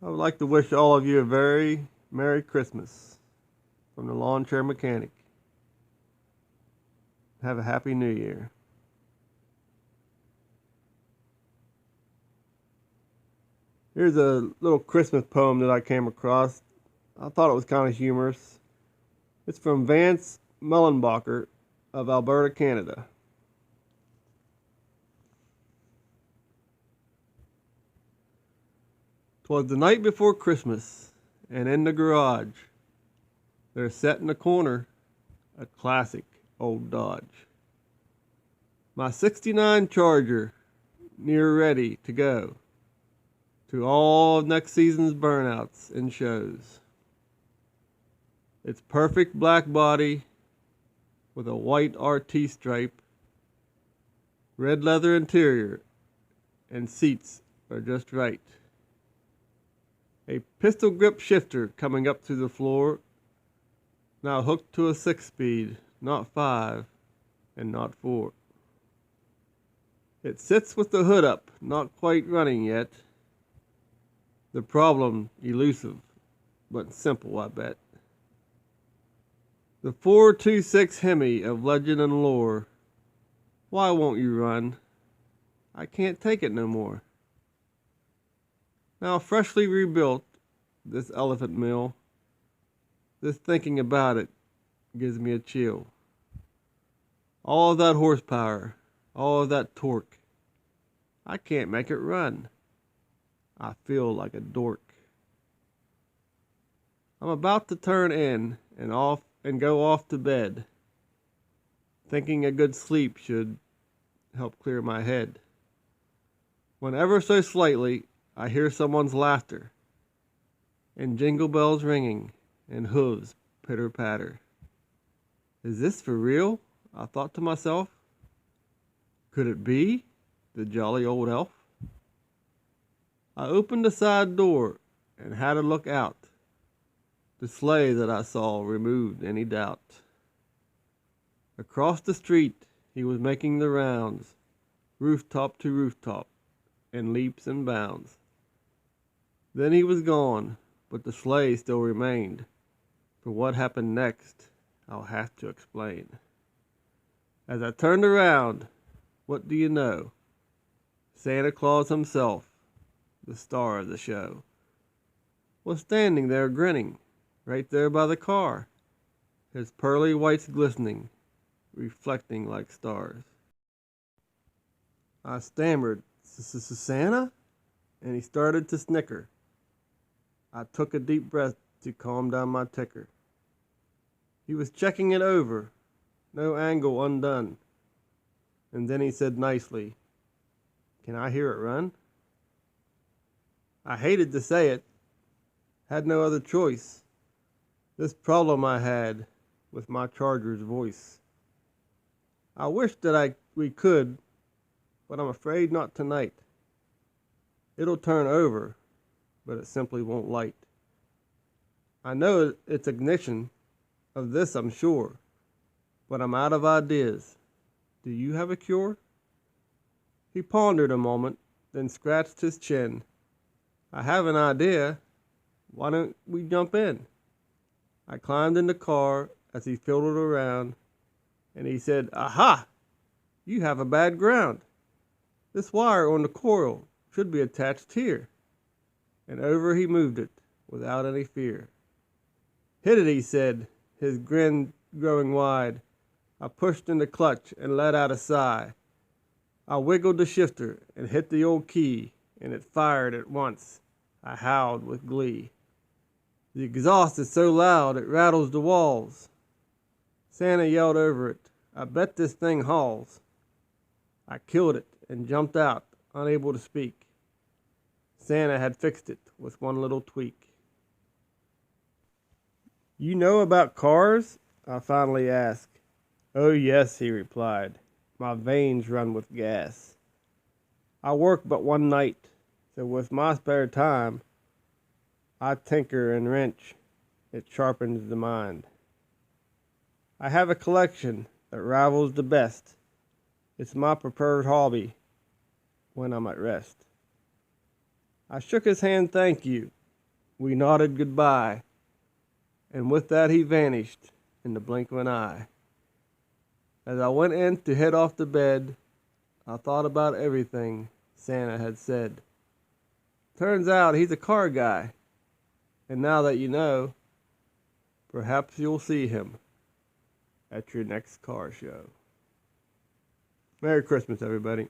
I would like to wish all of you a very Merry Christmas from the Lawn Chair Mechanic. Have a Happy New Year. Here's a little Christmas poem that I came across. I thought it was kind of humorous. It's from Vance Mullenbacher of Alberta, Canada. "'Twas the night before Christmas, and in the garage there's set in the corner a classic old Dodge. My '69 Charger, near ready to go to all of next season's burnouts and shows. Its perfect black body with a white RT stripe, red leather interior, and seats are just right. A pistol grip shifter coming up through the floor, now hooked to a 6-speed, not 5 and not 4. It sits with the hood up, not quite running yet. The problem elusive, but simple, I bet. The 426 Hemi of legend and lore. Why won't you run? I can't take it no more. Now freshly rebuilt, this elephant mill, this thinking about it gives me a chill. All of that horsepower, all of that torque, I can't make it run. I feel like a dork. I'm about to turn in and go off to bed, thinking a good sleep should help clear my head. When ever so slightly I hear someone's laughter, and jingle bells ringing, and hooves pitter-patter. Is this for real? I thought to myself. Could it be the jolly old elf? I opened the side door and had a look out. The sleigh that I saw removed any doubt. Across the street he was making the rounds, rooftop to rooftop, in leaps and bounds. Then he was gone, but the sleigh still remained. For what happened next, I'll have to explain. As I turned around, what do you know? Santa Claus himself, the star of the show, was standing there grinning, right there by the car, his pearly whites glistening, reflecting like stars. I stammered, "Santa?" And he started to snicker. I took a deep breath to calm down my ticker. He was checking it over, no angle undone. And then he said nicely, "Can I hear it run?" I hated to say it, had no other choice. This problem I had with my Charger's voice. I wish that we could, but I'm afraid not tonight. It'll turn over, but it simply won't light. I know its ignition, of this I'm sure, but I'm out of ideas. Do you have a cure? He pondered a moment, then scratched his chin. I have an idea. Why don't we jump in? I climbed in the car as he fiddled around, and he said, "Aha! You have a bad ground. This wire on the coil should be attached here." And over he moved it, without any fear. "Hit it," he said, his grin growing wide. I pushed in the clutch and let out a sigh. I wiggled the shifter and hit the old key, and it fired at once. I howled with glee. The exhaust is so loud it rattles the walls. Santa yelled over it, "I bet this thing hauls." I killed it and jumped out, unable to speak. Santa had fixed it with one little tweak. "You know about cars?" I finally asked. "Oh yes," he replied. "My veins run with gas. I work but one night, so with my spare time, I tinker and wrench. It sharpens the mind. I have a collection that rivals the best. It's my preferred hobby when I'm at rest." I shook his hand, "Thank you," We nodded goodbye, and with that he vanished in the blink of an eye. As I went in to head off to bed, I thought about everything Santa had said. Turns out he's a car guy, and now that you know, perhaps you'll see him at your next car show. Merry Christmas, everybody.